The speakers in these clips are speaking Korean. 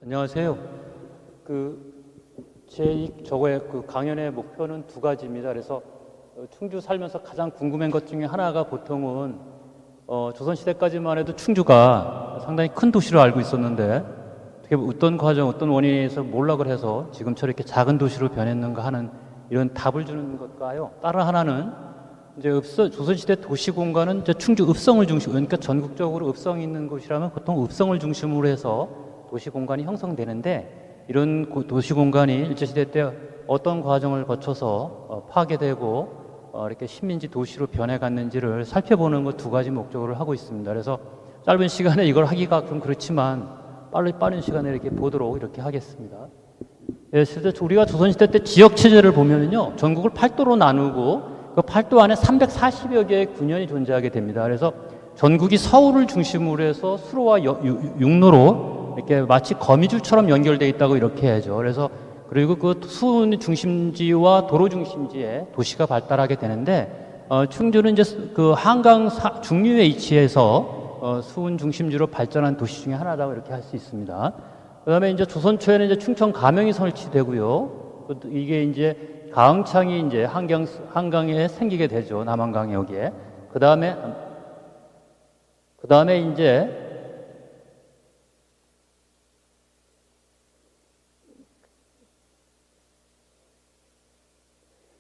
안녕하세요. 저거의 강연의 목표는 두 가지입니다. 그래서 충주 살면서 가장 궁금한 것 중에 하나가 보통은 조선시대까지만 해도 충주가 상당히 큰 도시로 알고 있었는데 어떻게 어떤 과정, 어떤 원인에서 몰락을 해서 지금처럼 이렇게 작은 도시로 변했는가 하는 이런 답을 주는 것과요. 다른 하나는 이제 조선시대 도시 공간은 이제 충주 읍성을 중심으로, 그러니까 전국적으로 읍성이 있는 곳이라면 보통 읍성을 중심으로 해서 도시 공간이 형성되는데, 이런 도시 공간이 일제시대 때 어떤 과정을 거쳐서 파괴되고 이렇게 식민지 도시로 변해갔는지를 살펴보는 것 두 가지 목적으로 하고 있습니다. 그래서 짧은 시간에 이걸 하기가 좀 그렇지만 빠른 시간에 이렇게 보도록 이렇게 하겠습니다. 예, 실제 우리가 조선시대 때 지역 체제를 보면은요, 전국을 8도로 나누고 그 8도 안에 340여 개의 군현이 존재하게 됩니다. 그래서 전국이 서울을 중심으로 해서 수로와 육로로 이렇게 마치 거미줄처럼 연결되어 있다고 이렇게 해야죠. 그래서 그리고 그 수은 중심지와 도로 중심지에 도시가 발달하게 되는데, 충주는 이제 그 한강 중류에 위치해서 수은 중심지로 발전한 도시 중에 하나라고 이렇게 할 수 있습니다. 그다음에 이제 조선 초에는 이제 충청 가명이 설치되고요. 이게 이제 가흥창이 이제 한강에 생기게 되죠. 남한강 여기에. 그다음에 이제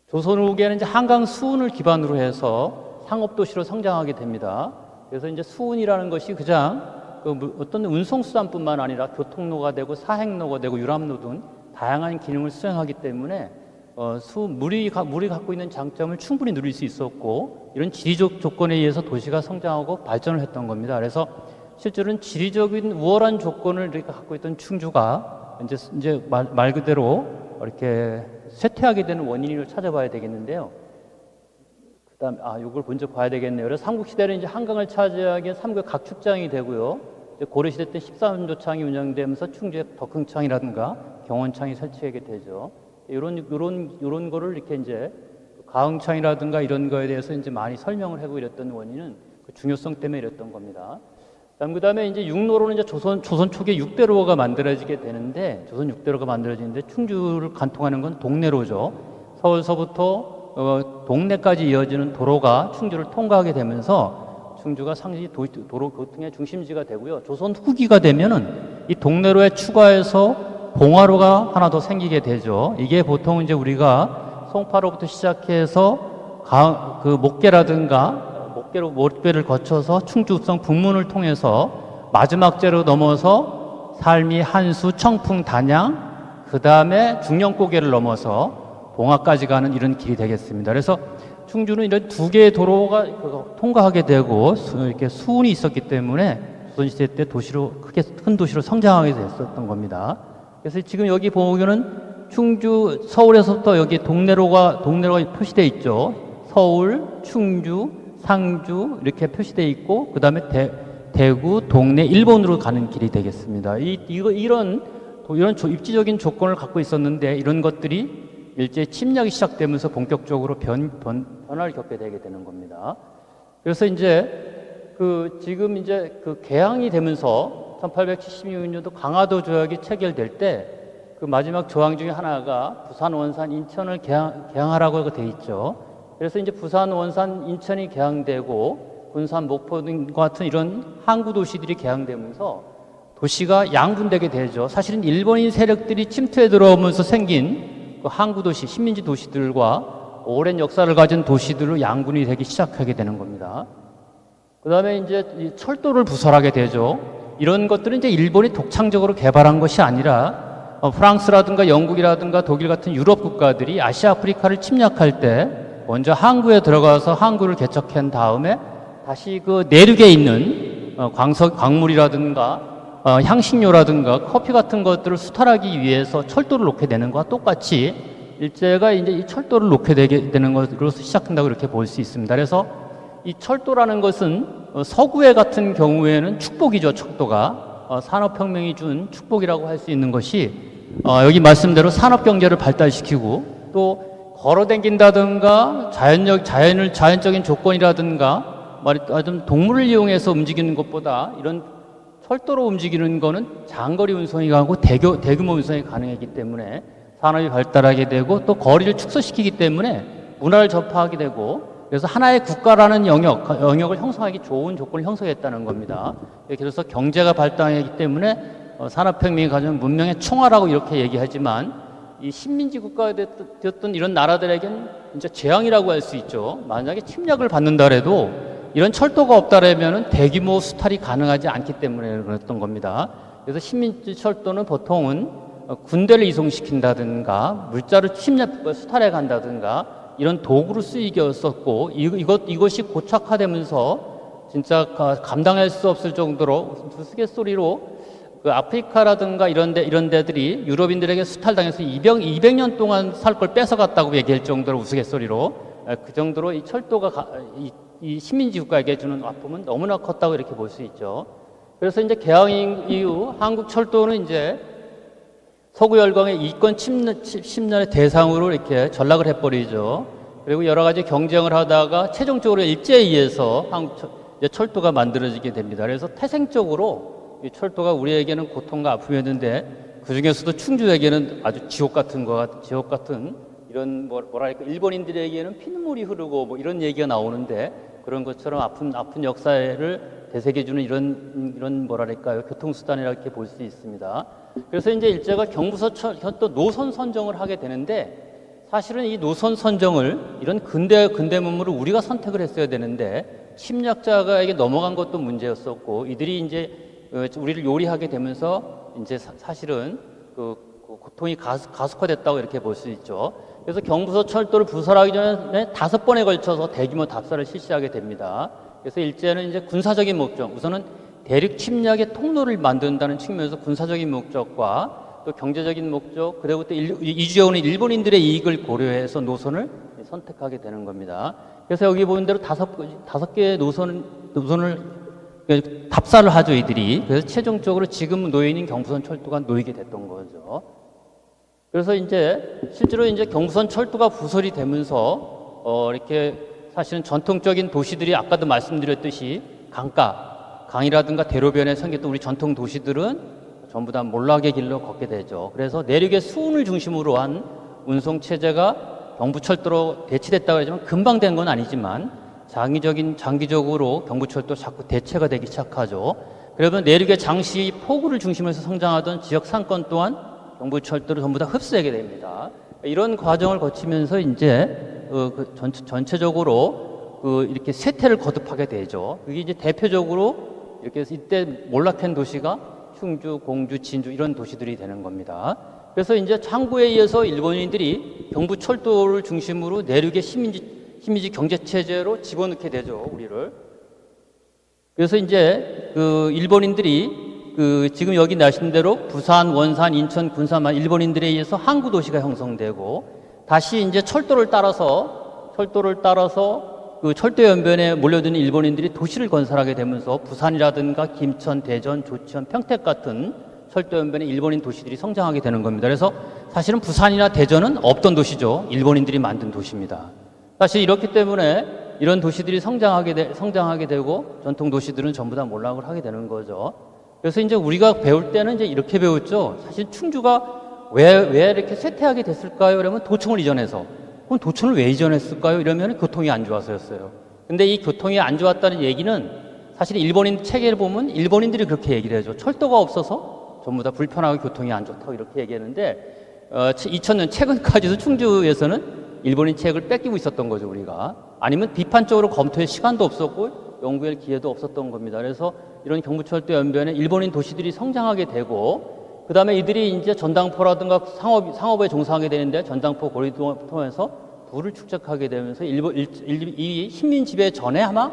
조선 후기에는 이제 한강 수운을 기반으로 해서 상업도시로 성장하게 됩니다. 그래서 이제 수운이라는 것이 그냥 어떤 운송수단뿐만 아니라 교통로가 되고 사행로가 되고 유람로 등 다양한 기능을 수행하기 때문에 물이 갖고 있는 장점을 충분히 누릴 수 있었고, 이런 지리적 조건에 의해서 도시가 성장하고 발전을 했던 겁니다. 그래서 실제로는 지리적인 우월한 조건을 이렇게 갖고 있던 충주가 이제 말 그대로 이렇게 쇠퇴하게 되는 원인을 찾아봐야 되겠는데요. 그다음에 이걸 먼저 봐야 되겠네요. 그래서 삼국시대는 이제 한강을 차지하기에 삼국의 각축장이 되고요. 고려시대 때 13조창이 운영되면서 충주에 덕흥창이라든가 경원창이 설치하게 되죠. 이런 거를 이렇게 이제 가흥창이라든가 이런 거에 대해서 이제 많이 설명을 하고 이랬던 원인은 그 중요성 때문에 이랬던 겁니다. 그다음에 이제 육로로는 이제 조선 초기에 6대로가 만들어지게 되는데, 충주를 간통하는 건 동래로죠. 서울서부터 동래까지 이어지는 도로가 충주를 통과하게 되면서 충주가 상시 도로 교통의 중심지가 되고요. 조선 후기가 되면은 이 동래로에 추가해서 봉화로가 하나 더 생기게 되죠. 이게 보통 이제 우리가 송파로부터 시작해서 목계를 거쳐서 충주 읍성 북문을 통해서 마지막제로 넘어서 살미, 한수, 청풍, 단양, 그 다음에 중령고개를 넘어서 봉화까지 가는 이런 길이 되겠습니다. 그래서 충주는 이런 두 개의 도로가 통과하게 되고 이렇게 수운이 있었기 때문에 조선시대 때 큰 도시로 성장하게 됐었던 겁니다. 그래서 지금 여기 보면은 충주, 서울에서부터 여기 동래로가 표시되어 있죠. 서울, 충주, 상주 이렇게 표시되어 있고, 그 다음에 대구, 동래, 일본으로 가는 길이 되겠습니다. 이런 입지적인 조건을 갖고 있었는데, 이런 것들이 일제 침략이 시작되면서 본격적으로 변화를 겪게 되게 되는 겁니다. 그래서 이제 지금 이제 개항이 되면서 1876년도 강화도 조약이 체결될 때 마지막 조항 중에 하나가 부산, 원산, 인천을 개항하라고 돼 있죠. 그래서 이제 부산, 원산, 인천이 개항되고 군산, 목포 등 같은 이런 항구 도시들이 개항되면서 도시가 양분되게 되죠. 사실은 일본인 세력들이 침투해 들어오면서 생긴 항구 도시, 식민지 도시들과 오랜 역사를 가진 도시들로 양분이 되기 시작하게 되는 겁니다. 그 다음에 이제 철도를 부설하게 되죠. 이런 것들은 이제 일본이 독창적으로 개발한 것이 아니라 프랑스라든가 영국이라든가 독일 같은 유럽 국가들이 아시아, 아프리카를 침략할 때 먼저 항구에 들어가서 항구를 개척한 다음에 다시 내륙에 있는 광물이라든가 향신료라든가 커피 같은 것들을 수탈하기 위해서 철도를 놓게 되는 것과 똑같이 일제가 이제 이 철도를 놓게 되는 것으로서 시작한다고 이렇게 볼 수 있습니다. 그래서 이 철도라는 것은 서구에 같은 경우에는 축복이죠. 철도가 산업혁명이 준 축복이라고 할 수 있는 것이 여기 말씀대로 산업경제를 발달시키고 또 걸어다닌다든가 자연적인 조건이라든가 동물을 이용해서 움직이는 것보다 이런 철도로 움직이는 거는 장거리 운송이 가고 대규모 운송이 가능하기 때문에 산업이 발달하게 되고 또 거리를 축소시키기 때문에 문화를 접하게 되고 그래서 하나의 국가라는 영역을 형성하기 좋은 조건을 형성했다는 겁니다. 그래서 경제가 발달하기 때문에 산업혁명이 가져온 문명의 총화라고 이렇게 얘기하지만 이 식민지 국가가 되었던 이런 나라들에게는 진짜 재앙이라고 할 수 있죠. 만약에 침략을 받는다 해도 이런 철도가 없다라면 대규모 수탈이 가능하지 않기 때문에 그랬던 겁니다. 그래서 식민지 철도는 보통은 군대를 이송시킨다든가 물자를 수탈해 간다든가 이런 도구로 쓰이겼었고 이것이 고착화되면서 진짜 감당할 수 없을 정도로 우스갯소리로 그 아프리카라든가 이런 데들이 유럽인들에게 수탈당해서 200년 동안 살 걸 뺏어갔다고 얘기할 정도로 우스갯소리로 그 정도로 이 철도가 이 식민지 국가에게 주는 아픔은 너무나 컸다고 이렇게 볼 수 있죠. 그래서 이제 개항 이후 한국 철도는 이제 서구 열강의 이권 침략의 대상으로 이렇게 전락을 해버리죠. 그리고 여러 가지 경쟁을 하다가 최종적으로 일제에 의해서 한국 철도가 만들어지게 됩니다. 그래서 태생적으로 이 철도가 우리에게는 고통과 아픔이었는데 그 중에서도 충주에게는 아주 지옥 같은 이런 뭐랄까 일본인들에게는 피눈물이 흐르고 뭐 이런 얘기가 나오는데 그런 것처럼 아픈 역사를 되새겨주는 이런 뭐랄까요 교통수단이라고 이렇게 볼 수 있습니다. 그래서 이제 일제가 경부선 철도 노선 선정을 하게 되는데 사실은 이 노선 선정을 이런 근대 문물을 우리가 선택을 했어야 되는데 침략자가에게 넘어간 것도 문제였었고 이들이 이제 우리를 요리하게 되면서 이제 사실은 그 고통이 가속화됐다고 이렇게 볼 수 있죠. 그래서 경부선 철도를 부설하기 전에 5번에 걸쳐서 대규모 답사를 실시하게 됩니다. 그래서 일제는 이제 군사적인 목적, 우선은 대륙 침략의 통로를 만든다는 측면에서 군사적인 목적과 또 경제적인 목적, 그리고 또 이주해 오는 일본인들의 이익을 고려해서 노선을 선택하게 되는 겁니다. 그래서 여기 보는 대로 5개의 노선을 답사를 하죠, 이들이. 그래서 최종적으로 지금 노인인 경부선 철도가 놓이게 됐던 거죠. 그래서 이제 실제로 이제 경부선 철도가 부설이 되면서 이렇게 사실은 전통적인 도시들이 아까도 말씀드렸듯이 강이라든가 대로변에 생겼던 우리 전통 도시들은 전부 다 몰락의 길로 걷게 되죠. 그래서 내륙의 수운을 중심으로 한 운송 체제가 경부철도로 대치됐다고 하지만 금방 된 건 아니지만 장기적으로 경부철도 자꾸 대체가 되기 시작하죠. 그러면 내륙의 장시 포구를 중심으로 성장하던 지역 상권 또한 경부철도를 전부 다 흡수하게 됩니다. 이런 과정을 거치면서 이제 전체적으로 이렇게 쇠퇴를 거듭하게 되죠. 그게 이제 대표적으로 이렇게 이때 몰락한 도시가 충주, 공주, 진주 이런 도시들이 되는 겁니다. 그래서 이제 창구에 의해서 일본인들이 경부철도를 중심으로 내륙의 식민지 경제 체제로 집어넣게 되죠, 우리를. 그래서 이제 일본인들이 지금 여기 나신 대로 부산, 원산, 인천, 군산 일본인들에 의해서 항구 도시가 형성되고 다시 이제 철도를 따라서 그 철도 연변에 몰려드는 일본인들이 도시를 건설하게 되면서 부산이라든가 김천, 대전, 조천, 평택 같은 철도 연변에 일본인 도시들이 성장하게 되는 겁니다. 그래서 사실은 부산이나 대전은 없던 도시죠. 일본인들이 만든 도시입니다. 사실 이렇기 때문에 이런 도시들이 성장하게 되고 전통 도시들은 전부 다 몰락을 하게 되는 거죠. 그래서 이제 우리가 배울 때는 이제 이렇게 배웠죠. 사실 충주가 왜 이렇게 쇠퇴하게 됐을까요? 그러면 도청을 이전해서. 그럼 도청을 왜 이전했을까요? 이러면 교통이 안 좋아서였어요. 근데 이 교통이 안 좋았다는 얘기는 사실 일본인 체계를 보면 일본인들이 그렇게 얘기를 해줘. 철도가 없어서 전부 다 불편하고 교통이 안 좋다고 이렇게 얘기했는데 2000년 최근까지도 충주에서는 일본인 책을 뺏기고 있었던 거죠, 우리가. 아니면 비판적으로 검토할 시간도 없었고 연구할 기회도 없었던 겁니다. 그래서 이런 경부철도 연변에 일본인 도시들이 성장하게 되고 그 다음에 이들이 이제 전당포라든가 상업에 종사하게 되는데 전당포 고리를 통해서 부를 축적하게 되면서 이 식민지배 전에 아마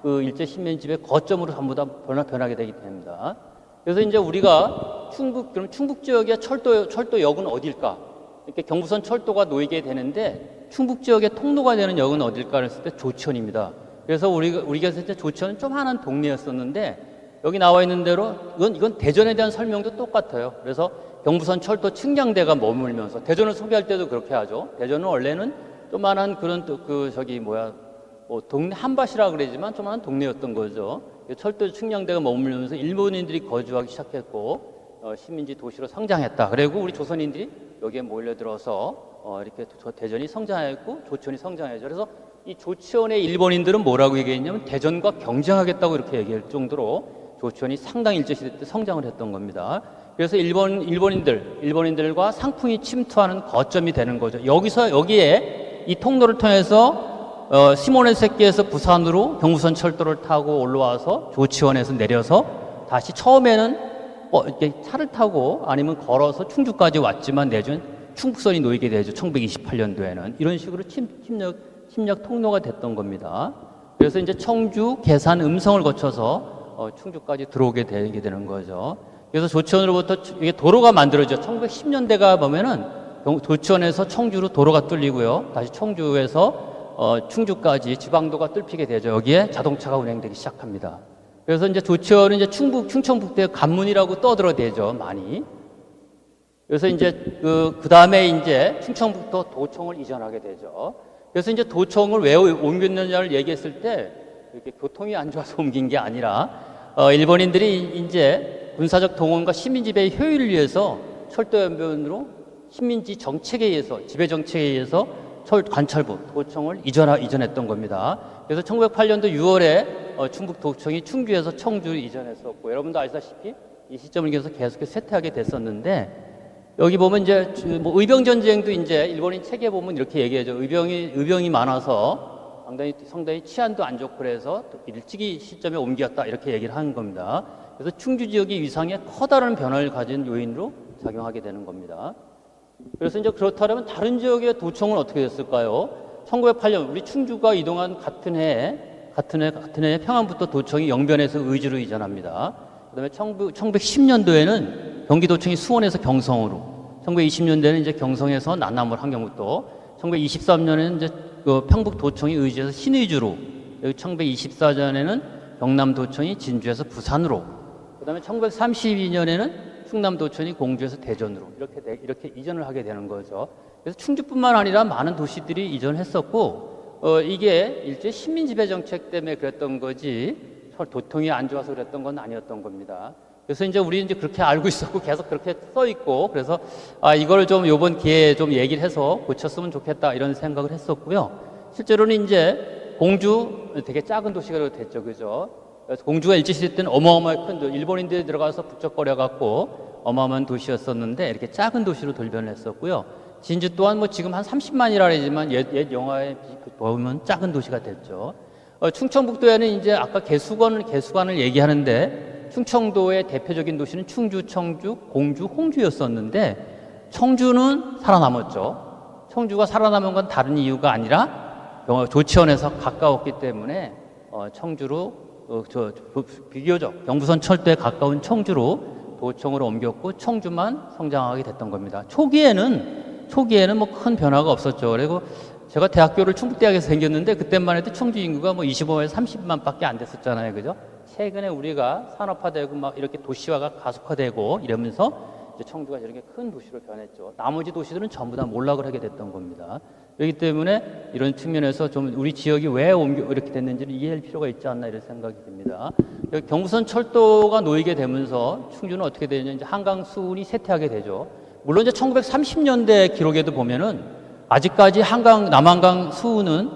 그 일제 식민지배 거점으로 전부 다 변하게 되게 됩니다. 그래서 이제 우리가 충북 지역의 철도역은 어딜까? 이렇게 경부선 철도가 놓이게 되는데 충북 지역의 통로가 되는 역은 어딜까 했을 때 조천입니다. 그래서 우리가 했을 때 조천은 좀 하는 동네였었는데 여기 나와 있는 대로 이건 대전에 대한 설명도 똑같아요. 그래서 경부선 철도 측량대가 머물면서 대전을 소개할 때도 그렇게 하죠. 대전은 원래는 조만한 그런 동네 한밭이라 그러지만 조그마한 동네였던 거죠. 철도 측량대가 머물면서 일본인들이 거주하기 시작했고 식민지 도시로 성장했다. 그리고 우리 조선인들이 여기에 몰려들어서 이렇게 대전이 성장했고 조천이 성장했죠. 그래서 이 조천의 일본인들은 뭐라고 얘기했냐면 대전과 경쟁하겠다고 이렇게 얘기할 정도로 조천이 상당히 일제시대 때 성장을 했던 겁니다. 그래서 일본인들과 상풍이 침투하는 거점이 되는 거죠. 여기에 이 통로를 통해서 시모네세키에서 부산으로 경부선 철도를 타고 올라와서 조치원에서 내려서 다시 처음에는 이렇게 차를 타고 아니면 걸어서 충주까지 왔지만 내준 충북선이 놓이게 되죠. 1928년도에는 이런 식으로 침략 통로가 됐던 겁니다. 그래서 이제 청주, 계산, 음성을 거쳐서 충주까지 들어오게 되는 거죠. 그래서 조치원으로부터 이게 도로가 만들어져 1910년대가 보면은 조치원에서 청주로 도로가 뚫리고요. 다시 청주에서 충주까지 지방도가 뚫히게 되죠. 여기에 자동차가 운행되기 시작합니다. 그래서 이제 조치원은 이제 충청북도의 관문이라고 떠들어대죠, 많이. 그래서 이제 그 다음에 이제 충청북도 도청을 이전하게 되죠. 그래서 이제 도청을 왜 옮겼느냐를 얘기했을 때 이렇게 교통이 안 좋아서 옮긴 게 아니라 일본인들이 이제 군사적 동원과 시민 지배의 효율을 위해서 철도 연변으로 식민지 정책에 의해서 지배 정책에 의해서 관철부 도청을 이전했던 겁니다. 그래서 1908년도 6월에 충북도청이 충주에서 청주를 이전했었고 여러분도 아시다시피 이 시점을 계속해서 쇠퇴하게 됐었는데 여기 보면 이제 뭐 의병전쟁도 이제 일본인 책에 보면 이렇게 얘기하죠. 의병이 많아서 상당히 치안도 안 좋고 그래서 일찍이 시점에 옮겼다 이렇게 얘기를 하는 겁니다. 그래서 충주 지역의 위상에 커다란 변화를 가진 요인으로 작용하게 되는 겁니다. 그래서 이제 그렇다면 다른 지역의 도청은 어떻게 됐을까요? 1908년 우리 충주가 이동한 같은 해에 평안북도 도청이 영변에서 의주로 이전합니다. 그다음에 1910년도에는 경기도청이 수원에서 경성으로, 1920년대에는 이제 경성에서 난남을 함경북도, 1923년에는 이제 그 평북도청이 의주에서 신의주로, 여기 1924년에는 경남도청이 진주에서 부산으로, 그다음에 1932년에는 충남도청이 공주에서 대전으로 이렇게 이전을 하게 되는 거죠. 그래서 충주뿐만 아니라 많은 도시들이 이전했었고 이게 일제 식민지배 정책 때문에 그랬던 거지 도통이 안 좋아서 그랬던 건 아니었던 겁니다. 그래서 이제 우리 이제 그렇게 알고 있었고 계속 그렇게 써 있고 그래서 이걸 좀 이번 기회에 좀 얘기를 해서 고쳤으면 좋겠다 이런 생각을 했었고요. 실제로는 이제 공주 되게 작은 도시가 됐죠, 그죠? 그래서 공주가 일제시대 때는 어마어마하게 큰 일본인들이 들어가서 북적거려 갖고 어마어마한 도시였었는데 이렇게 작은 도시로 돌변을 했었고요. 진주 또한 뭐 지금 한 30만이라 그러지만 옛 영화에 보면 작은 도시가 됐죠. 충청북도에는 이제 아까 개수관을 얘기하는데 충청도의 대표적인 도시는 충주, 청주, 공주, 홍주였었는데 청주는 살아남았죠. 청주가 살아남은 건 다른 이유가 아니라 조치원에서 가까웠기 때문에 청주로 비교적 경부선 철도에 가까운 청주로 도청으로 옮겼고 청주만 성장하게 됐던 겁니다. 초기에는 뭐 큰 변화가 없었죠. 그리고 제가 대학교를 충북대학에서 생겼는데 그때만 해도 청주 인구가 뭐 25에서 30만밖에 안 됐었잖아요, 그죠? 최근에 우리가 산업화되고 막 이렇게 도시화가 가속화되고 이러면서 이제 청주가 이렇게 큰 도시로 변했죠. 나머지 도시들은 전부 다 몰락을 하게 됐던 겁니다. 그렇기 때문에 이런 측면에서 좀 우리 지역이 왜 이렇게 됐는지를 이해할 필요가 있지 않나 이런 생각이 듭니다. 경부선 철도가 놓이게 되면서 충주는 어떻게 되냐 이제 한강 수운이 쇠퇴하게 되죠. 물론 이제 1930년대 기록에도 보면은 아직까지 남한강 수운의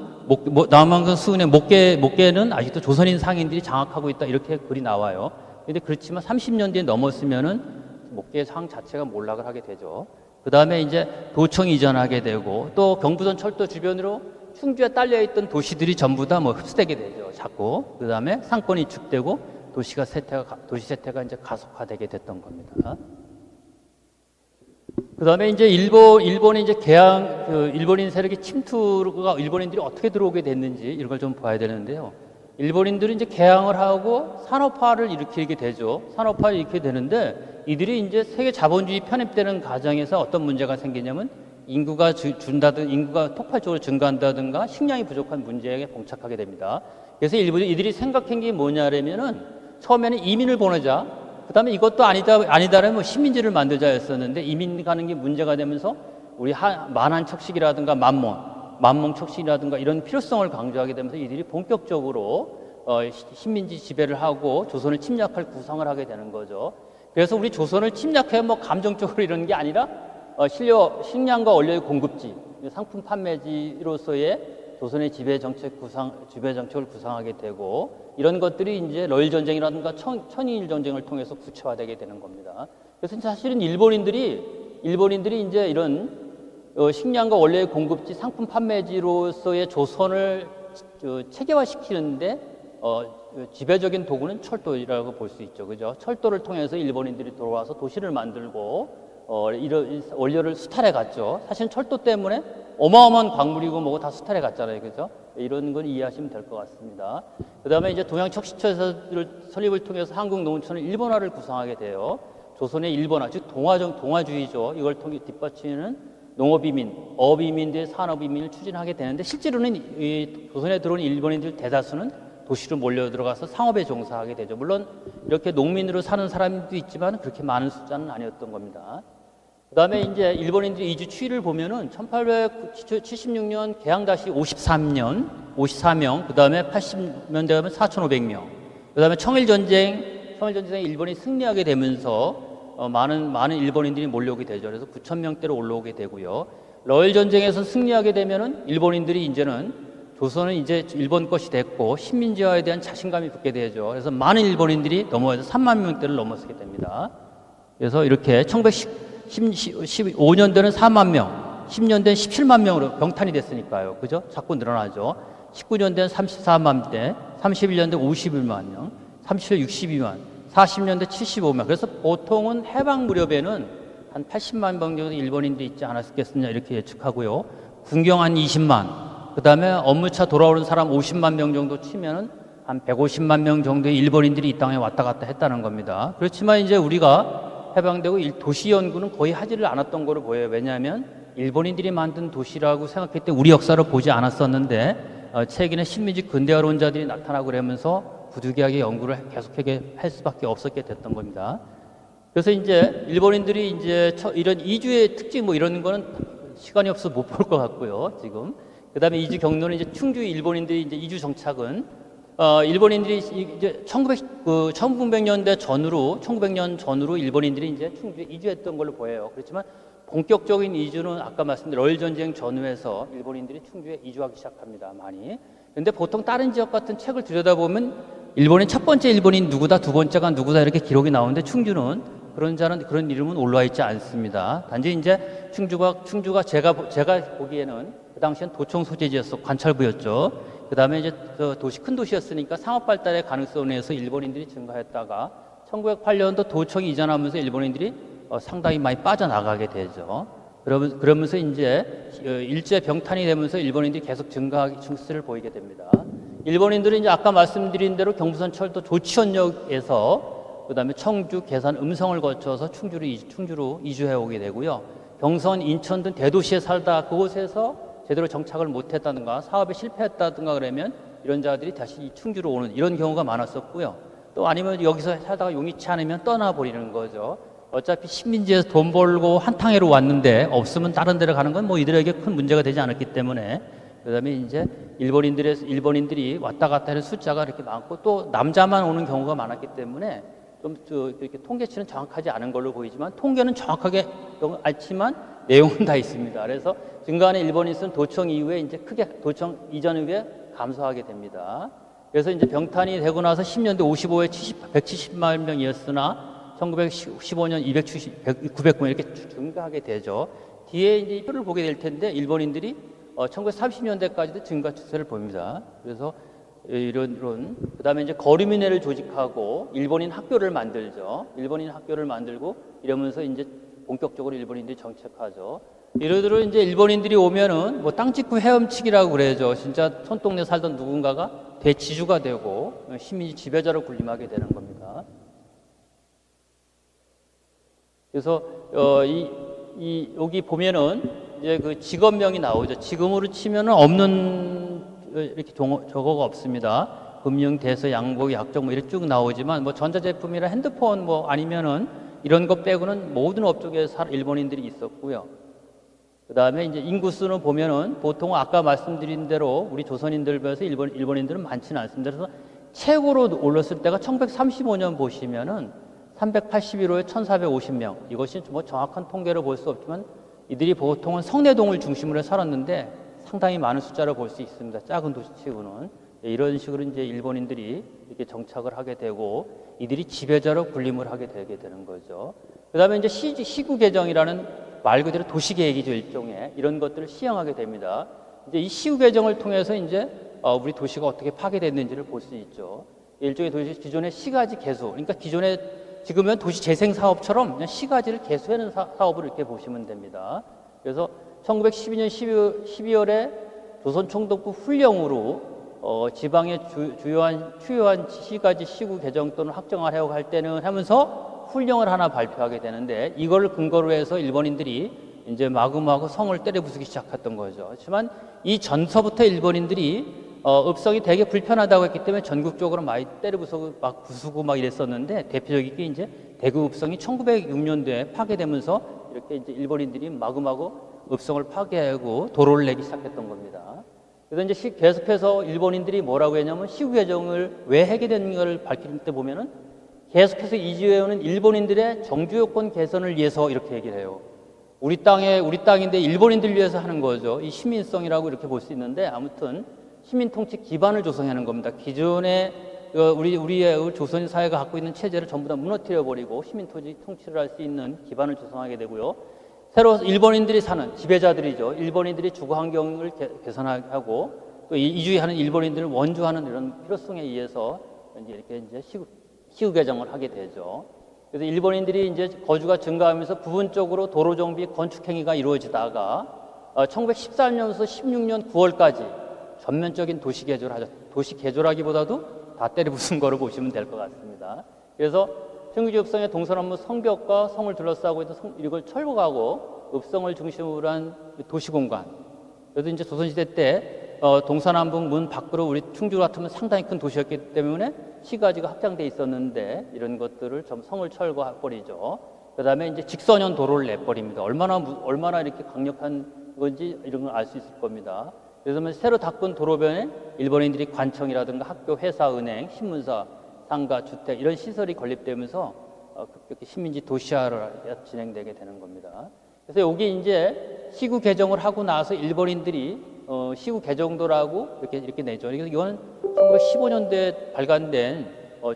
목계는 아직도 조선인 상인들이 장악하고 있다 이렇게 글이 나와요. 그런데 그렇지만 30년대에 넘었으면은 목계 상 자체가 몰락을 하게 되죠. 그 다음에 이제 도청이 이전하게 되고 또 경부선 철도 주변으로 충주에 딸려있던 도시들이 전부 다 뭐 흡수되게 되죠. 자꾸. 그 다음에 상권이 축되고 도시 쇠퇴가 이제 가속화되게 됐던 겁니다. 그 다음에 이제 일본이 이제 일본인 세력의 침투가 일본인들이 어떻게 들어오게 됐는지 이런 걸 좀 봐야 되는데요. 일본인들이 이제 개항을 하고 산업화를 일으키게 되죠. 산업화를 일으키게 되는데 이들이 이제 세계 자본주의 편입되는 과정에서 어떤 문제가 생기냐면 인구가 폭발적으로 증가한다든가 식량이 부족한 문제에 봉착하게 됩니다. 그래서 이들이 생각한 게 뭐냐면은 처음에는 이민을 보내자. 그 다음에 이것도 아니다라면 뭐 식민지를 만들자였었는데 이민 가는 게 문제가 되면서 우리 만한 척식이라든가 만몬 만몽척신이라든가 이런 필요성을 강조하게 되면서 이들이 본격적으로 식민지 지배를 하고 조선을 침략할 구상을 하게 되는 거죠. 그래서 우리 조선을 침략해 뭐 감정적으로 이런 게 아니라 식량과 원료의 공급지, 상품 판매지로서의 조선의 지배 정책을 구상하게 되고 이런 것들이 이제 러일 전쟁이라든가 천일 전쟁을 통해서 구체화되게 되는 겁니다. 그래서 사실은 일본인들이 이제 이런 식량과 원료의 공급지, 상품 판매지로서의 조선을 체계화시키는데 지배적인 도구는 철도라고 볼 수 있죠. 그죠? 철도를 통해서 일본인들이 들어와서 도시를 만들고 이런 원료를 수탈해 갔죠. 사실 철도 때문에 어마어마한 광물이고 뭐고 다 수탈해 갔잖아요. 그죠? 이런 걸 이해하시면 될 것 같습니다. 그다음에 이제 동양 척시처를 설립을 통해서 한국 농촌은 일본화를 구상하게 돼요. 조선의 일본화, 즉 동화주의죠. 이걸 통해 뒷받치는 농업이민, 어업이민들의 산업이민을 추진하게 되는데 실제로는 이 조선에 들어온 일본인들 대다수는 도시로 몰려 들어가서 상업에 종사하게 되죠. 물론 이렇게 농민으로 사는 사람도 있지만 그렇게 많은 숫자는 아니었던 겁니다. 그다음에 이제 일본인들의 이주 추이를 보면은 1876년 개항다시 54명, 그다음에 80년대 가면 4,500명, 그다음에 청일전쟁에 일본이 승리하게 되면서 많은 일본인들이 몰려오게 되죠. 그래서 9,000명대로 올라오게 되고요. 러일 전쟁에서 승리하게 되면은 일본인들이 이제는 조선은 이제 일본 것이 됐고 식민지화에 대한 자신감이 붙게 되죠. 그래서 많은 일본인들이 넘어와서 3만 명대를 넘어서게 됩니다. 그래서 이렇게 1915년대는 4만 명, 10년대는 17만 명으로 병탄이 됐으니까요. 그죠? 자꾸 늘어나죠. 19년대는 34만 대, 31년대 51만 명, 37년 62만, 40년대 75만. 그래서 보통은 해방 무렵에는 한 80만 명 정도 일본인들이 있지 않았겠느냐 이렇게 예측하고요. 군경 한 20만, 그 다음에 업무차 돌아오는 사람 50만 명 정도 치면은 한 150만 명 정도의 일본인들이 이 땅에 왔다 갔다 했다는 겁니다. 그렇지만 이제 우리가 해방되고 도시 연구는 거의 하지를 않았던 거로 보여요. 왜냐하면 일본인들이 만든 도시라고 생각했을 때 우리 역사를 보지 않았었는데 최근에 식민지 근대화론자들이 나타나고 그러면서 부득이하게 연구를 계속하게 할 수밖에 없었게 됐던 겁니다. 그래서 이제 일본인들이 이제 이런 이주의 특징 뭐 이런 거는 시간이 없어서 못 볼 것 같고요. 지금. 그다음에 이주 경로는 이제 충주 일본인들이 이제 이주 정착은 일본인들이 이제 1900년대 전후로 1900년 전후로 일본인들이 이제 충주에 이주했던 걸로 보여요. 그렇지만 본격적인 이주는 아까 말씀드린 러일 전쟁 전후에서 일본인들이 충주에 이주하기 시작합니다. 많이. 근데 보통 다른 지역 같은 책을 들여다보면 일본의 첫 번째 일본인 누구다, 두 번째가 누구다 이렇게 기록이 나오는데 충주는 그런 이름은 올라와 있지 않습니다. 단지 이제 충주가 제가 보기에는 그 당시엔 도청 소재지였어, 관찰부였죠. 그 다음에 이제 큰 도시였으니까 상업 발달의 가능성에서 일본인들이 증가했다가 1908년도 도청이 이전하면서 일본인들이 상당히 많이 빠져나가게 되죠. 그러면서 이제 일제 병탄이 되면서 일본인들이 계속 증세를 보이게 됩니다. 일본인들은 이제 아까 말씀드린 대로 경부선 철도 조치원역에서 그다음에 청주, 계산, 음성을 거쳐서 충주로 이주해 오게 되고요. 경선, 인천 등 대도시에 살다 그곳에서 제대로 정착을 못했다든가 사업에 실패했다든가 그러면 이런 자들이 다시 충주로 오는 이런 경우가 많았었고요. 또 아니면 여기서 살다가 용이치 않으면 떠나버리는 거죠. 어차피 식민지에서 돈 벌고 한탕해로 왔는데 없으면 다른 데로 가는 건 뭐 이들에게 큰 문제가 되지 않았기 때문에 그다음에 이제 일본인들이 왔다 갔다 하는 숫자가 이렇게 많고 또 남자만 오는 경우가 많았기 때문에 좀 이렇게 통계치는 정확하지 않은 걸로 보이지만 통계는 정확하게 알지만 내용은 다 있습니다. 그래서 증가하는 일본인수는 도청 이후에 이제 크게 도청 이전 이후에 감소하게 됩니다. 그래서 이제 병탄이 되고 나서 10년대 55에 170만 명이었으나 1915년 900명 이렇게 증가하게 되죠. 뒤에 이제 이 표를 보게 될 텐데 일본인들이 1930년대까지도 증가 추세를 보입니다. 그래서 이런 그다음에 이제 거류민회를 조직하고 일본인 학교를 만들죠. 일본인 학교를 만들고 이러면서 이제 본격적으로 일본인들이 정착하죠. 이러더러 이제 일본인들이 오면은 뭐 땅 짓고 헤엄치기라고 그래야죠. 진짜 손동네 살던 누군가가 대지주가 되고 식민지 지배자로 군림하게 되는 겁니다. 그래서 여기 보면은 이제 그 직업명이 나오죠. 지금으로 치면은 없는 이렇게 저거가 없습니다. 금융, 대서, 양복, 약정 뭐 이렇게 쭉 나오지만 뭐 전자제품이나 핸드폰 뭐 아니면은 이런 것 빼고는 모든 업종에 일본인들이 있었고요. 그다음에 이제 인구수는 보면은 보통 아까 말씀드린 대로 우리 조선인들 비해서 일본인들은 많지는 않습니다. 그래서 최고로 올랐을 때가 1935년 보시면은 381호에 1,450명. 이것이 뭐 정확한 통계를 볼 수 없지만 이들이 보통은 성내동을 중심으로 살았는데 상당히 많은 숫자를 볼 수 있습니다. 작은 도시치고는. 이런 식으로 이제 일본인들이 이렇게 정착을 하게 되고 이들이 지배자로 군림을 하게 되게 되는 거죠. 그다음에 이제 시구 개정이라는 말 그대로 도시 계획이죠, 일종의 이런 것들을 시행하게 됩니다. 이제 이 시구 개정을 통해서 이제 우리 도시가 어떻게 파괴됐는지를 볼 수 있죠. 일종의 도시 기존의 시가지 개수, 그러니까 기존에 지금은 도시 재생 사업처럼 그냥 시가지를 개수하는 사업을 이렇게 보시면 됩니다. 그래서 1912년 12월에 조선총독부 훈령으로 지방의 주요한 시가지 시구 개정 또는 확정하려고 할 때는 하면서 훈령을 하나 발표하게 되는데 이걸 근거로 해서 일본인들이 이제 마구마구 성을 때려 부수기 시작했던 거죠. 하지만 이 전서부터 일본인들이 읍성이 되게 불편하다고 했기 때문에 전국적으로 많이 때려 부수고 막 이랬었는데 대표적인 게 이제 대구 읍성이 1906년도에 파괴되면서 이렇게 이제 일본인들이 마구마구 읍성을 파괴하고 도로를 내기 시작했던 겁니다. 그래서 이제 계속해서 일본인들이 뭐라고 했냐면 시구 개정을 왜 하게 된걸 밝힐 때 보면은 계속해서 이주해오는 일본인들의 정주요건 개선을 위해서 이렇게 얘기를 해요. 우리 땅인데 일본인들 위해서 하는 거죠. 이 시민성이라고 이렇게 볼 수 있는데 아무튼 시민 통치 기반을 조성하는 겁니다. 기존에 우리의 조선 사회가 갖고 있는 체제를 전부 다 무너뜨려 버리고 시민 통치를 할 수 있는 기반을 조성하게 되고요. 새로 일본인들이 사는 지배자들이죠. 일본인들이 주거 환경을 개선하고 또 이주하는 일본인들을 원주하는 이런 필요성에 의해서 이렇게 이제 시구 개정을 하게 되죠. 그래서 일본인들이 이제 거주가 증가하면서 부분적으로 도로 정비, 건축 행위가 이루어지다가 1914년에서 16년 9월까지 전면적인 도시 개조를 하죠. 도시 개조라기보다도 다 때려 부순 거로 보시면 될 것 같습니다. 그래서 청규지 읍성의 동선 업무 성벽과 성을 둘러싸고 있는 이걸 철거하고 읍성을 중심으로 한 도시 공간. 그래서 이제 조선시대 때 동서남북 문 밖으로 우리 충주 같으면 상당히 큰 도시였기 때문에 시가지가 확장돼 있었는데 이런 것들을 좀 성을 철거해버리죠. 그 다음에 이제 직선형 도로를 내버립니다. 얼마나 이렇게 강력한 건지 이런 걸 알 수 있을 겁니다. 그래서 새로 닦은 도로변에 일본인들이 관청이라든가 학교, 회사, 은행, 신문사, 상가, 주택 이런 시설이 건립되면서 급격히 식민지 도시화가 진행되게 되는 겁니다. 그래서 여기 이제 시구 개정을 하고 나서 일본인들이 시구 개정도라고 이렇게 내죠. 그래서 이건 1915년도에 발간된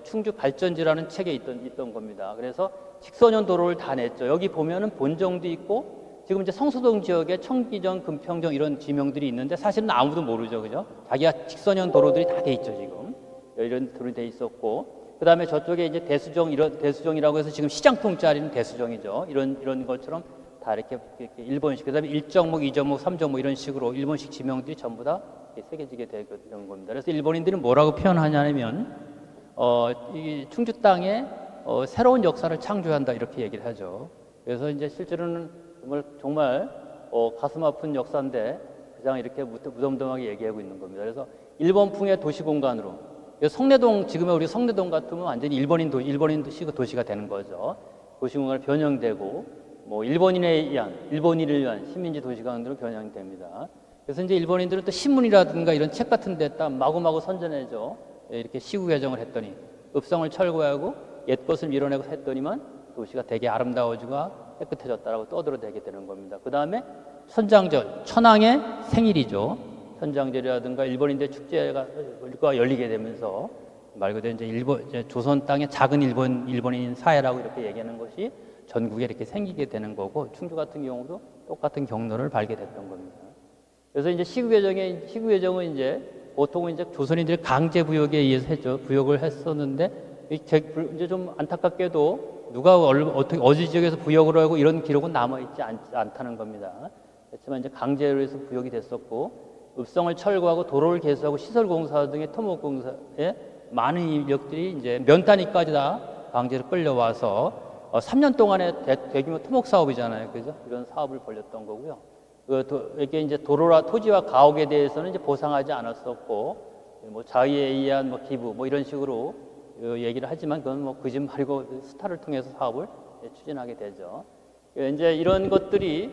충주 발전지라는 책에 있던 겁니다. 그래서 직선형 도로를 다 냈죠. 여기 보면은 본정도 있고 지금 이제 성수동 지역에 청기정, 금평정 이런 지명들이 있는데 사실은 아무도 모르죠, 그죠? 자기가 직선형 도로들이 다 돼 있죠, 지금. 이런 도로이 돼 있었고, 그 다음에 저쪽에 이제 대수정이라고 해서 지금 시장통짜리는 대수정이죠. 이런 것처럼 다 이렇게 일본식, 그 다음에 1정목, 2정목, 3정목 이런 식으로 일본식 지명들이 전부 다 새겨지게 되는 겁니다. 그래서 일본인들은 뭐라고 표현하냐면, 이 충주 땅에 새로운 역사를 창조한다 이렇게 얘기를 하죠. 그래서 이제 실제로는 정말 가슴 아픈 역사인데 그냥 이렇게 무덤덤하게 얘기하고 있는 겁니다. 그래서 일본풍의 도시 공간으로 성내동 지금의 우리 성내동 같으면 완전히 일본인 도시가 되는 거죠. 도시 공간을 변형되고 뭐 일본인을 위한 식민지 도시관으로 변형됩니다. 그래서 이제 일본인들은 또 신문이라든가 이런 책 같은 데다 마구마구 선전해줘. 이렇게 시구 개정을 했더니 읍성을 철거하고 옛것을 밀어내고 했더니만 도시가 되게 아름다워지고 깨끗해졌다라고 떠들어대게 되는 겁니다. 그 다음에 선장절, 천황의 생일이죠. 선장절이라든가 일본인들 축제가 열리게 되면서 말 그대로 이제 조선 땅의 작은 일본인 사회라고 이렇게 얘기하는 것이 전국에 이렇게 생기게 되는 거고 충주 같은 경우도 똑같은 경로를 밟게 됐던 겁니다. 그래서 이제 시구 개정은 이제 보통은 이제 조선인들이 강제 부역에 의해서 했죠. 부역을 했었는데 이제 좀 안타깝게도 누가 어디 지역에서 부역을 하고 이런 기록은 남아있지 않다는 겁니다. 그렇지만 이제 강제로 해서 부역이 됐었고 읍성을 철거하고 도로를 개수하고 시설공사 등의 토목공사에 많은 인력들이 이제 면 단위까지 다 강제로 끌려와서 3년 동안의 대규모 토목 사업이잖아요. 그죠? 이런 사업을 벌였던 거고요. 이게 이제 토지와 가옥에 대해서는 이제 보상하지 않았었고 뭐 자의에 의한 뭐 기부 뭐 이런 식으로 얘기를 하지만 그건 뭐 거짓말이고 스타를 통해서 사업을 추진하게 되죠. 이제 이런 것들이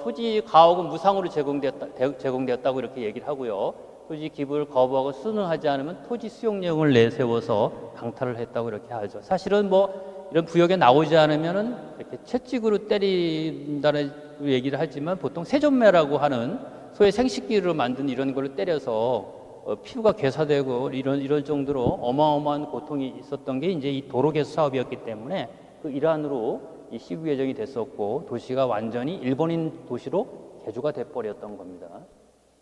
토지 가옥은 무상으로 제공되었다고 이렇게 얘기를 하고요. 토지 기부를 거부하고 수능하지 않으면 토지 수용령을 내세워서 강탈을 했다고 이렇게 하죠. 사실은 뭐 이런 구역에 나오지 않으면은 이렇게 채찍으로 때린다는 얘기를 하지만 보통 세존매라고 하는 소의 생식기로 만든 이런 걸로 때려서 피부가 괴사되고 이런 정도로 어마어마한 고통이 있었던 게 이제 이 도로 개수 사업이었기 때문에 그 일환으로 이 시구 개정이 됐었고 도시가 완전히 일본인 도시로 개조가 돼 버렸던 겁니다.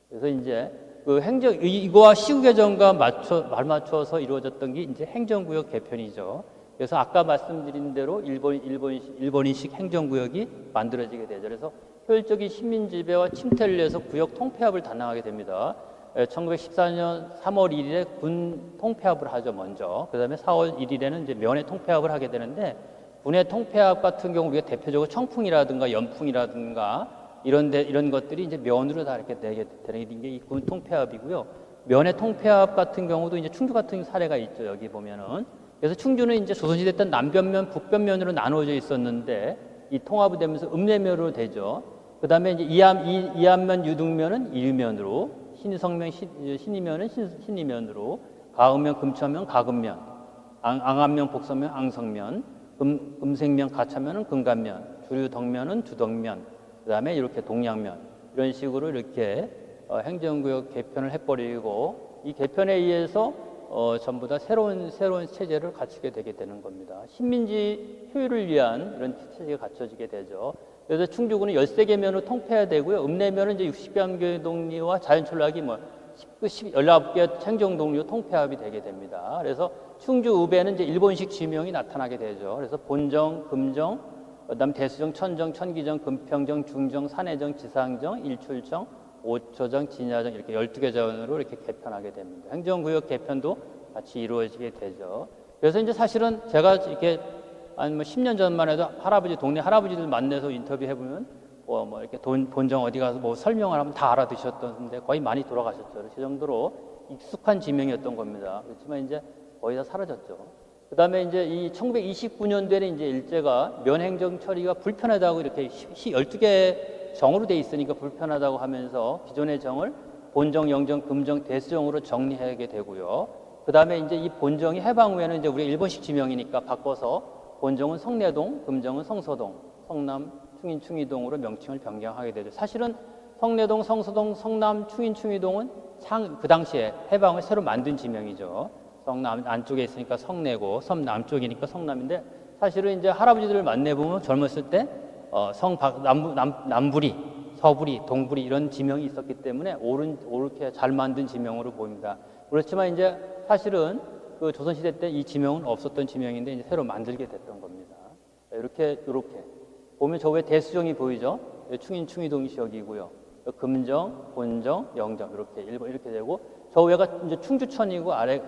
그래서 이제 그 이거와 시구 개정과 맞춰서 이루어졌던 게 이제 행정구역 개편이죠. 그래서 아까 말씀드린 대로 일본인식 행정구역이 만들어지게 되죠. 그래서 효율적인 시민 지배와 침태를 위해서 구역 통폐합을 단행하게 됩니다. 1914년 3월 1일에 군 통폐합을 하죠, 먼저. 그 다음에 4월 1일에는 이제 면회 통폐합을 하게 되는데, 군의 통폐합 같은 경우 우리가 대표적으로 청풍이라든가 연풍이라든가 이런 것들이 이제 면으로 다 이렇게 되게 되는 게 이 군 통폐합이고요. 면회 통폐합 같은 경우도 이제 충주 같은 사례가 있죠, 여기 보면은. 그래서 충주는 이제 조선시대 때 남변면, 북변면으로 나누어져 있었는데, 이 통합이 되면서 읍내면으로 되죠. 그 다음에 이제 이안면, 유등면은 이유면으로, 신성면, 신이면은 신이면으로, 가읍면, 금천면, 가금면, 앙안면, 복선면, 앙성면, 금생면, 가차면은 금간면, 주류덕면은 주덕면, 그 다음에 이렇게 동양면, 이런 식으로 이렇게 행정구역 개편을 해버리고 이 개편에 의해서 전부 다 새로운 체제를 갖추게 되게 되는 겁니다. 식민지 효율을 위한 이런 체제가 갖춰지게 되죠. 그래서 충주군은 13개 면으로 통폐하되고요. 읍내면은 이제 60개 동리와 자연촌락이 19개 행정동리로 통폐합이 되게 됩니다. 그래서 충주 읍에는 이제 일본식 지명이 나타나게 되죠. 그래서 본정, 금정, 그다음 대수정, 천정, 천기정, 금평정, 중정, 산해정, 지상정, 일출정, 오초정, 진야정 이렇게 12개 정으로 이렇게 개편하게 됩니다. 행정구역 개편도 같이 이루어지게 되죠. 그래서 이제 사실은 제가 이렇게 한 10년 전만 해도 동네 할아버지들 만나서 인터뷰해 보면 뭐 이렇게 본정 어디 가서 뭐 설명을 하면 다 알아듣셨던데 거의 많이 돌아가셨죠. 그 정도로 익숙한 지명이었던 겁니다. 그렇지만 이제 거의 다 사라졌죠. 그 다음에 이제 이 1929년도에는 이제 일제가 면행정 처리가 불편하다고 이렇게 12개 정으로 돼 있으니까 불편하다고 하면서 기존의 정을 본정, 영정, 금정, 대수정으로 정리하게 되고요. 그 다음에 이제 이 본정이 해방 후에는 이제 우리 일본식 지명이니까 바꿔서 본정은 성내동, 금정은 성서동, 성남, 충인, 충의동으로 명칭을 변경하게 되죠. 사실은 성내동, 성서동, 성남, 충인, 충의동은 그 당시에 해방을 새로 만든 지명이죠. 성남 안쪽에 있으니까 성내고 섬 남쪽이니까 성남인데 사실은 이제 할아버지들을 만나보면 젊었을 때 남부리, 서부리, 동부리 이런 지명이 있었기 때문에 옳게 잘 만든 지명으로 보입니다. 그렇지만 이제 사실은 그 조선시대 때 이 지명은 없었던 지명인데 이제 새로 만들게 됐던 겁니다. 이렇게 보면 저 위에 대수정이 보이죠? 충인, 충의동 지역이고요. 금정, 본정, 영정 이렇게 되고 저 위가 이제 충주천이고 아래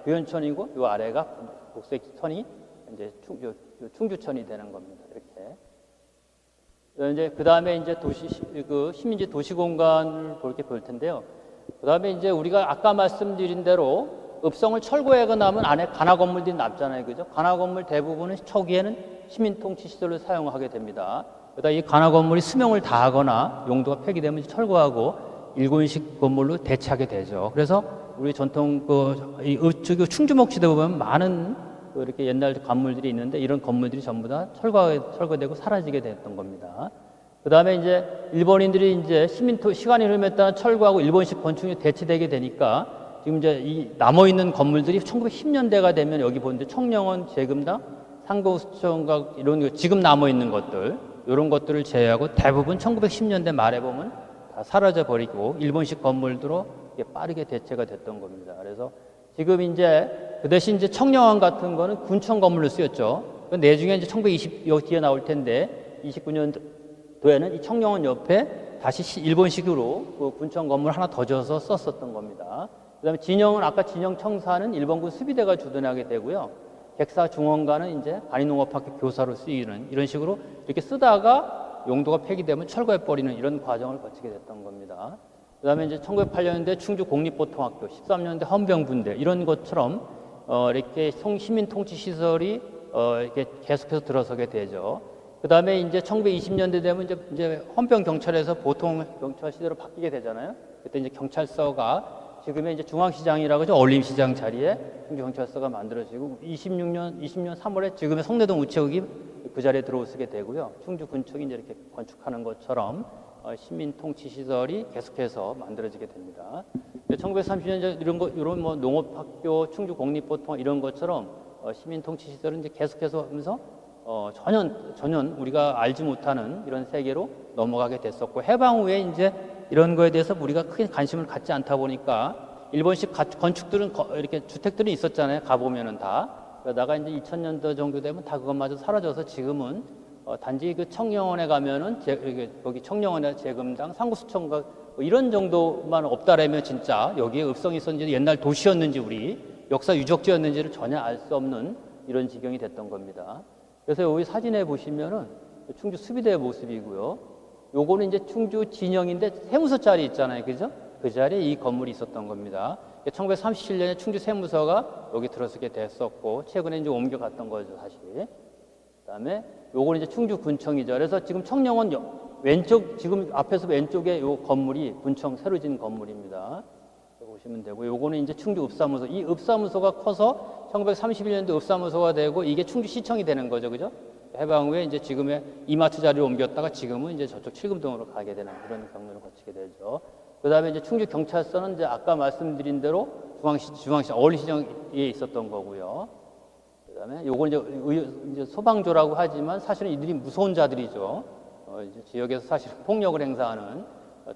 부연천이고 이 아래가 녹색천이 이제 충주천이 되는 겁니다. 이렇게. 이제 그 다음에 이제 시민지 도시공간을 볼 텐데요. 그 다음에 이제 우리가 아까 말씀드린 대로 읍성을 철거하고 나면 안에 관아 건물들이 남잖아요, 그죠? 관아 건물 대부분은 초기에는 시민통치 시설로 사용하게 됩니다. 그러다 이 관아 건물이 수명을 다하거나 용도가 폐기되면 철거하고 일본식 건물로 대체하게 되죠. 그래서 우리 전통 충주목지대 보면 많은 이렇게 옛날 건물들이 있는데 이런 건물들이 전부 다 철거되고 사라지게 됐던 겁니다. 그 다음에 이제 일본인들이 이제 시간이 흐름에 따라 철거하고 일본식 건축이 대체되게 되니까 지금 이제 이 남아있는 건물들이 1910년대가 되면 여기 보는데 청령원, 재금당, 상고수청각 이런 거 지금 남아있는 것들 이런 것들을 제외하고 대부분 1910년대 말에 보면 다 사라져 버리고 일본식 건물들로 빠르게 대체가 됐던 겁니다. 그래서 지금 이제 그 대신 이제 청령원 같은 거는 군청 건물로 쓰였죠. 그 내중에 이제 1920 여기 뒤에 나올 텐데 29년도에는 이 청령원 옆에 다시 일본식으로 그 군청 건물 하나 더 져서 썼었던 겁니다. 그다음에 진영은 아까 진영 청사는 일본군 수비대가 주둔하게 되고요. 객사 중원관은 이제 관이농업학교 교사로 쓰이는 이런 식으로 이렇게 쓰다가 용도가 폐기되면 철거해버리는 이런 과정을 거치게 됐던 겁니다. 그 다음에 이제 1908년대 충주 공립보통학교, 13년대 헌병분대 이런 것처럼 이렇게 시민통치시설이 이렇게 계속해서 들어서게 되죠. 그 다음에 이제 1920년대 되면 이제 헌병 경찰에서 보통 경찰 시대로 바뀌게 되잖아요. 그때 이제 경찰서가 지금의 이제 중앙시장이라고 하죠. 어린시장 자리에 충주 경찰서가 만들어지고 20년 3월에 지금의 성내동 우체국이 그 자리에 들어오게 되고요. 충주군청이 이제 이렇게 건축하는 것처럼 시민통치시설이 계속해서 만들어지게 됩니다. 1930년 이런 뭐 농업학교, 충주공립보통 이런 것처럼 시민통치시설은 이제 계속해서 하면서 전혀 우리가 알지 못하는 이런 세계로 넘어가게 됐었고, 해방 후에 이제 이런 거에 대해서 우리가 크게 관심을 갖지 않다 보니까 일본식 건축들은 이렇게 주택들이 있었잖아요. 가보면은 다. 그러다가 이제 2000년도 정도 되면 다 그것마저 사라져서 지금은 단지 그 청령원에 가면은 거기 청령원에 재금당 상구수청과 뭐 이런 정도만 없다라면 진짜 여기에 읍성이 있었는지 옛날 도시였는지 우리 역사 유적지였는지를 전혀 알 수 없는 이런 지경이 됐던 겁니다. 그래서 여기 사진에 보시면은 충주 수비대의 모습이고요. 요거는 이제 충주 진영인데 세무서 자리 있잖아요. 그죠? 그 자리에 이 건물이 있었던 겁니다. 1937년에 충주 세무서가 여기 들어서게 됐었고, 최근에 이제 옮겨갔던 거죠, 사실. 그다음에 요거는 이제 충주군청이죠. 그래서 지금 청령원 왼쪽, 지금 앞에서 왼쪽에 요 건물이 군청 새로 지은 건물입니다. 보시면 되고, 요거는 이제 충주 읍사무소. 이 읍사무소가 커서 1931년도 읍사무소가 되고, 이게 충주시청이 되는 거죠, 그죠? 해방 후에 이제 지금의 이마트 자리로 옮겼다가 지금은 이제 저쪽 칠금동으로 가게 되는 그런 경로를 거치게 되죠. 그 다음에 이제 충주 경찰서는 이제 아까 말씀드린 대로 중앙시장, 어린시장에 있었던 거고요. 그 다음에 요건 이제 소방조라고 하지만 사실은 이들이 무서운 자들이죠. 이제 지역에서 사실은 폭력을 행사하는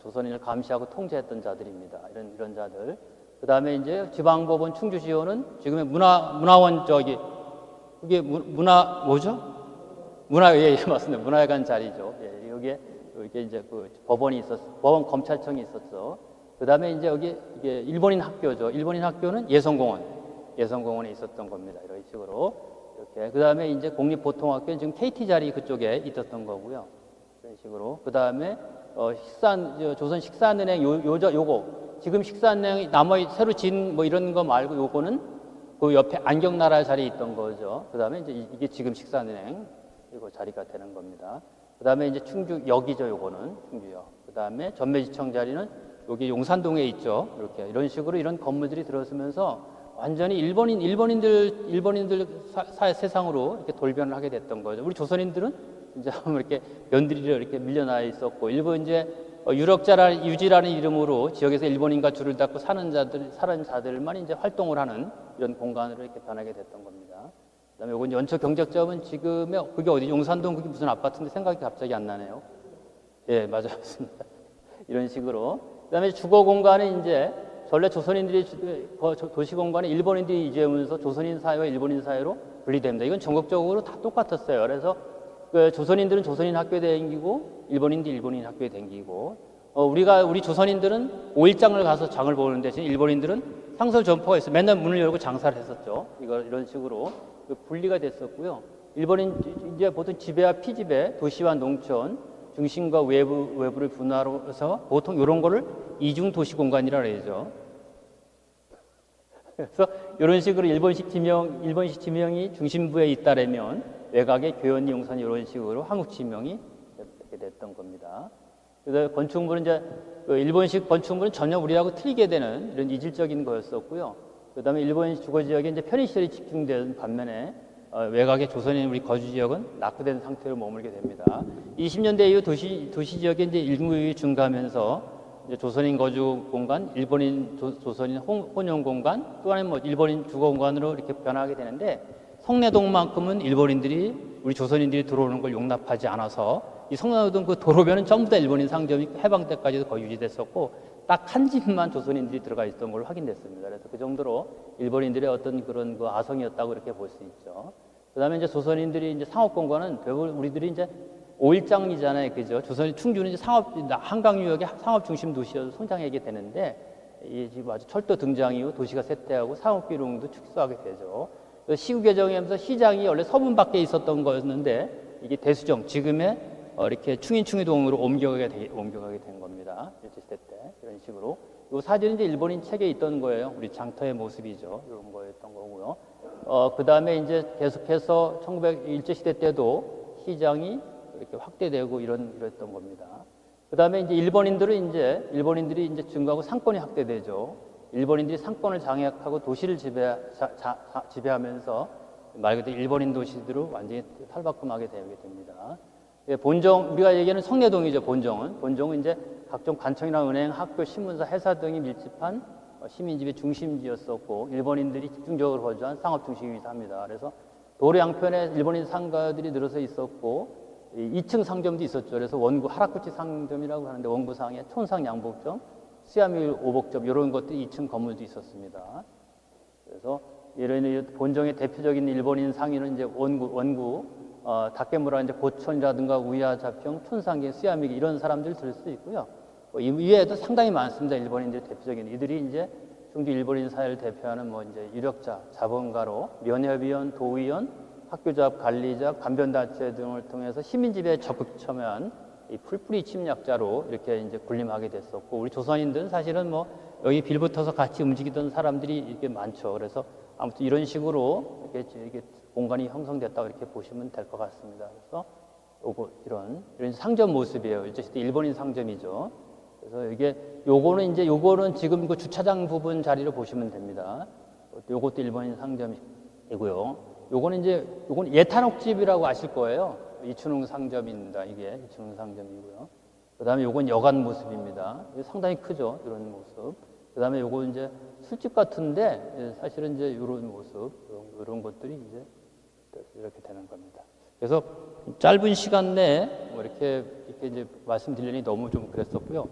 조선인을 감시하고 통제했던 자들입니다. 이런 자들. 그 다음에 이제 지방법원 충주지원은 지금의 문화원 그게 뭐죠? 예, 맞습니다. 문화회관 자리죠. 예, 여기에 이제 그 법원 검찰청이 있었죠. 그 다음에 이제 이게 일본인 학교죠. 일본인 학교는 예성공원에 있었던 겁니다. 이런 식으로. 이렇게. 그 다음에 이제 공립보통학교는 지금 KT 자리 그쪽에 있었던 거고요. 이런 식으로. 그 다음에 조선 식산은행 요거 지금 식산은행이 새로 지은 뭐 이런 거 말고 요거는 그 옆에 안경나라 자리에 있던 거죠. 그 다음에 이제 이게 지금 식산은행 이거 자리가 되는 겁니다. 그 다음에 이제 충주역이죠. 요거는 충주역. 그 다음에 전매지청 자리는 여기 용산동에 있죠. 이렇게 이런 식으로 이런 건물들이 들어서면서 완전히 일본인들 세상으로 이렇게 돌변을 하게 됐던 거죠. 우리 조선인들은 이제 이렇게 면들이로 이렇게 밀려나 있었고, 일부 이제 유지라는 이름으로 지역에서 일본인과 줄을 닫고 사는 자들만 이제 활동을 하는 이런 공간으로 이렇게 변하게 됐던 겁니다. 그다음에 이건 연초 경적점은 지금의 그게 어디 용산동 그게 무슨 아파트인데 생각이 갑자기 안 나네요. 예, 맞습니다. 이런 식으로. 그다음에 주거 공간은 이제 전래 조선인들이 도시 공간에 일본인들이 이주하면서 조선인 사회와 일본인 사회로 분리됩니다. 이건 전국적으로 다 똑같았어요. 그래서 그 조선인들은 조선인 학교에 다니고 일본인들이 일본인 학교에 다니고 우리 조선인들은 5일장을 가서 장을 보는 대신 일본인들은 상설 점포가 있어 맨날 문을 열고 장사를 했었죠. 이런 식으로 분리가 됐었고요. 일본인 이제 보통 지배와 피지배, 도시와 농촌, 중심과 외부를 분화해서 보통 이런 거를 이중 도시 공간이라 그러죠. 그래서 이런 식으로 일본식 지명이 중심부에 있다라면 외곽의 교연리 용산 이런 식으로 한국 지명이 이렇게 됐던 겁니다. 그래서 건축물은 이제 일본식 건축물은 전혀 우리하고 틀리게 되는 이런 이질적인 거였었고요. 그다음에 일본 주거 지역에 이제 편의시설이 집중된 반면에 외곽의 조선인 우리 거주 지역은 낙후된 상태로 머물게 됩니다. 20년대 이후 도시 지역에 이제 인구율이 증가하면서 이제 조선인 거주 공간, 일본인 조선인 혼용 공간, 또 하나는 뭐 일본인 주거 공간으로 이렇게 변하게 되는데, 성내동만큼은 우리 조선인들이 들어오는 걸 용납하지 않아서 이 성내동 그 도로변은 전부 다 일본인 상점이 해방 때까지도 거의 유지됐었고, 딱 한 집만 조선인들이 들어가 있던 걸로 확인됐습니다. 그래서 그 정도로 일본인들의 어떤 그런 그 아성이었다고 이렇게 볼 수 있죠. 그다음에 이제 조선인들이 이제 상업 공간은 대부분 우리들이 이제 5일장이잖아요, 그죠? 충주는 이제 한강 유역의 상업 중심 도시여서 성장하게 되는데, 지금 아주 철도 등장 이후 도시가 쇠퇴하고 상업 기능도 축소하게 되죠. 시구 개정하면서 시장이 원래 서문 밖에 있었던 거였는데 이게 대수정 지금의 이렇게 충인충이동으로 옮겨가게 된 겁니다. 일제시대 때 이런 식으로. 이 사진은 이제 일본인 책에 있던 거예요. 우리 장터의 모습이죠. 이런 거였던 거고요. 그 다음에 이제 계속해서 일제시대 때도 시장이 이렇게 확대되고 이랬던 겁니다. 그 다음에 이제 일본인들이 이제 증가하고 상권이 확대되죠. 일본인들이 상권을 장악하고 도시를 지배하면서 말 그대로 일본인 도시들을 완전히 탈바꿈하게 되게 됩니다. 우리가 얘기하는 성내동이죠, 본종은 이제 각종 관청이나 은행, 학교, 신문사, 회사 등이 밀집한 시민집의 중심지였었고, 일본인들이 집중적으로 거주한 상업 중심이기도 합니다. 그래서 도로 양편에 일본인 상가들이 늘어서 있었고, 2층 상점도 있었죠. 그래서 원구 하라쿠치 상점이라고 하는데 원구상에 촌상 양복점, 수야미 오복점 이런 것들이 2층 건물도 있었습니다. 그래서 이런 본종의 대표적인 일본인 상인은 이제 원구 다케무라 이제 고촌이라든가 우야 자평, 촌상계, 수야미 이런 사람들 들 수 있고요. 이외에도 상당히 많습니다. 일본인들이 대표적인 이들이 이제 중주 일본인 사회를 대표하는 이제 유력자, 자본가로 면회위원, 도의원, 학교잡, 관리잡, 간변단체 등을 통해서 시민지배에 적극 참여한 이 풀뿌리 침략자로 이렇게 이제 군림하게 됐었고, 우리 조선인들은 사실은 여기 빌붙어서 같이 움직이던 사람들이 이렇게 많죠. 그래서 아무튼 이런 식으로 이렇게 공간이 형성됐다고 이렇게 보시면 될 것 같습니다. 그래서 이런 상점 모습이에요. 일제시대 일본인 상점이죠. 그래서 요거는 지금 그 주차장 부분 자리를 보시면 됩니다. 요것도 일본인 상점이고요. 요건 예탄옥집이라고 아실 거예요. 이춘웅 상점입니다. 이게 이춘웅 상점이고요. 그 다음에 요건 여관 모습입니다. 상당히 크죠. 이런 모습. 그 다음에 요거 이제 술집 같은데 사실은 이제 이런 모습, 이런 것들이 이제 이렇게 되는 겁니다. 그래서 짧은 시간 내에 이렇게 이제 말씀드리려니 너무 좀 그랬었고요.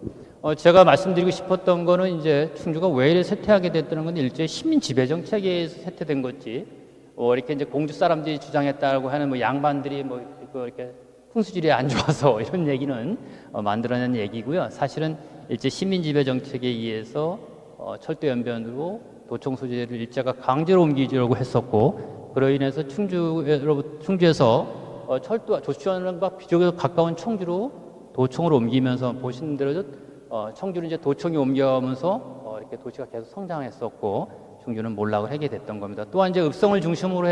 제가 말씀드리고 싶었던 거는 이제 충주가 왜 이렇게 쇠퇴하게 됐다는 건 일제의 시민 지배 정책에 의해서 쇠퇴된 거지. 이렇게 이제 공주 사람들이 주장했다고 하는 양반들이 이렇게 풍수질이 안 좋아서 이런 얘기는 만들어낸 얘기고요. 사실은 일제 시민 지배 정책에 의해서 철도 연변으로 도청 소재를 일제가 강제로 옮기려고 했었고, 그로 인해서 충주에서 조치원과 비교적 가까운 청주로 도청으로 옮기면서 보시는 대로 청주는 이제 도청이 옮겨가면서 이렇게 도시가 계속 성장했었고, 충주는 몰락을 하게 됐던 겁니다. 또한 이제 읍성을 중심으로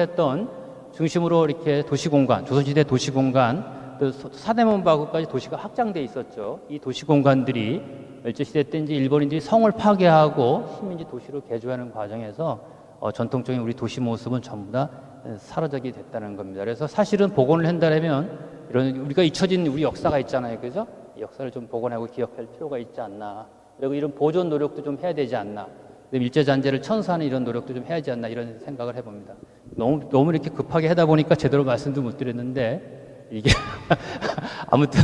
이렇게 도시공간, 조선시대 도시공간, 또 사대문 바구까지 도시가 확장돼 있었죠. 이 도시공간들이 일제시대 때 이제 일본인들이 성을 파괴하고 식민지 도시로 개조하는 과정에서 전통적인 우리 도시 모습은 전부 다 사라지게 됐다는 겁니다. 그래서 사실은 복원을 한다면 이런 우리가 잊혀진 우리 역사가 있잖아요, 그죠? 이 역사를 좀 복원하고 기억할 필요가 있지 않나. 그리고 이런 보존 노력도 좀 해야 되지 않나. 일제잔재를 천사하는 이런 노력도 좀 해야지 않나 이런 생각을 해봅니다. 너무 이렇게 급하게 하다 보니까 제대로 말씀도 못 드렸는데 이게 아무튼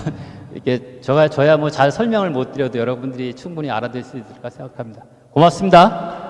이렇게 저야 잘 설명을 못 드려도 여러분들이 충분히 알아들을 수 있을까 생각합니다. 고맙습니다.